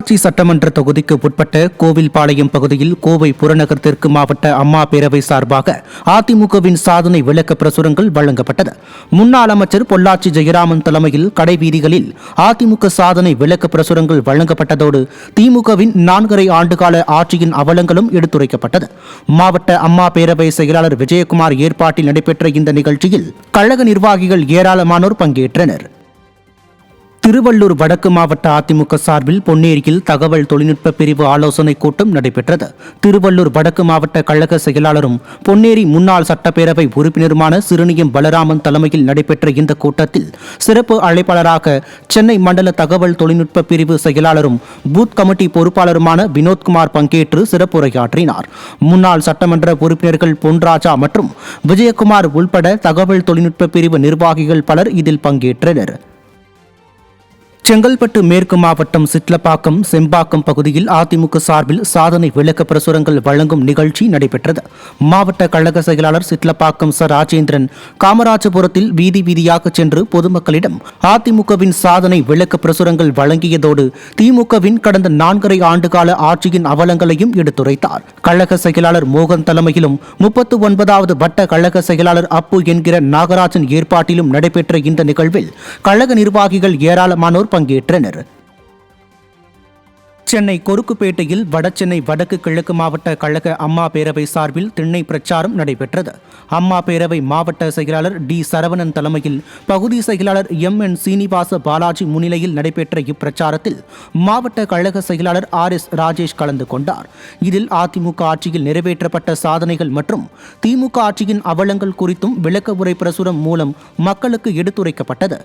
பொள்ளாச்சி சட்டமன்ற தொகுதிக்கு உட்பட்ட கோவில்பாளையம் பகுதியில் கோவை புறநகர் தெற்கு மாவட்ட அம்மா பேரவை சார்பாக அதிமுகவின் சாதனை விளக்க பிரசுரங்கள் வழங்கப்பட்டது. முன்னாள் அமைச்சர் பொள்ளாச்சி ஜெயராமன் தலைமையில் கடைவீதிகளில் அதிமுக சாதனை விளக்க பிரசுரங்கள் வழங்கப்பட்டதோடு திமுகவின் 4.5 ஆண்டுகால ஆட்சியின் அவலங்களும் எடுத்துரைக்கப்பட்டது. மாவட்ட அம்மா பேரவை செயலாளர் விஜயகுமார் ஏற்பாட்டில் நடைபெற்ற இந்த நிகழ்ச்சியில் கழக நிர்வாகிகள் ஏராளமானோர் பங்கேற்றனர். திருவள்ளூர் வடக்கு மாவட்ட அதிமுக சார்பில் பொன்னேரியில் தகவல் தொழில்நுட்ப பிரிவு ஆலோசனைக் கூட்டம் நடைபெற்றது. திருவள்ளூர் வடக்கு மாவட்ட கழக செயலாளரும் பொன்னேரி முன்னாள் சட்டப்பேரவை உறுப்பினருமான சிறுனியம் பலராமன் தலைமையில் நடைபெற்ற இந்த கூட்டத்தில் சிறப்பு அழைப்பாளராக சென்னை மண்டல தகவல் தொழில்நுட்ப பிரிவு செயலாளரும் பூத் கமிட்டி பொறுப்பாளருமான வினோத்குமார் பங்கேற்று சிறப்புரையாற்றினார். முன்னாள் சட்டமன்ற உறுப்பினர்கள் பொன்ராஜா மற்றும் விஜயகுமார் உள்பட தகவல் தொழில்நுட்ப பிரிவு நிர்வாகிகள் பலர் இதில் பங்கேற்றனர். செங்கல்பட்டு மேற்கு மாவட்டம் சிட்லப்பாக்கம் செம்பாக்கம் பகுதியில் அதிமுக சார்பில் சாதனை விளக்க பிரசுரங்கள் வழங்கும் நிகழ்ச்சி நடைபெற்றது. மாவட்ட கழக செயலாளர் சிட்லப்பாக்கம் ச ராஜேந்திரன் காமராஜபுரத்தில் வீதி வீதியாக சென்று பொதுமக்களிடம் அதிமுகவின் சாதனை விளக்க பிரசுரங்கள் வழங்கியதோடு திமுகவின் கடந்த 4.5 ஆண்டுகால ஆட்சியின் அவலங்களையும் எடுத்துரைத்தார். கழக செயலாளர் மோகன் தலைமையிலும் 39வது வட்ட கழக செயலாளர் அப்பு என்கிற நாகராஜன் ஏற்பாட்டிலும் நடைபெற்ற இந்த நிகழ்வில் கழக நிர்வாகிகள் ஏராளமானோர் பங்கேற்றனர். சென்னை கொருக்குப்பேட்டையில் வடசென்னை வடக்கு கிழக்கு மாவட்ட கழக அம்மா பேரவை சார்பில் திண்ணை பிரச்சாரம் நடைபெற்றது. அம்மா பேரவை மாவட்ட செயலாளர் டி சரவணன் தலைமையில் பகுதி செயலாளர் MN சீனிவாச பாலாஜி முன்னிலையில் நடைபெற்ற இப்பிரச்சாரத்தில் மாவட்ட கழக செயலாளர் RS ராஜேஷ் கலந்து கொண்டார். இதில் அதிமுக ஆட்சியில் நிறைவேற்றப்பட்ட சாதனைகள் மற்றும் திமுக ஆட்சியின் அவலங்கள் குறித்தும் விளக்க உரை பிரசுரம் மூலம் மக்களுக்கு எடுத்துரைக்கப்பட்டது.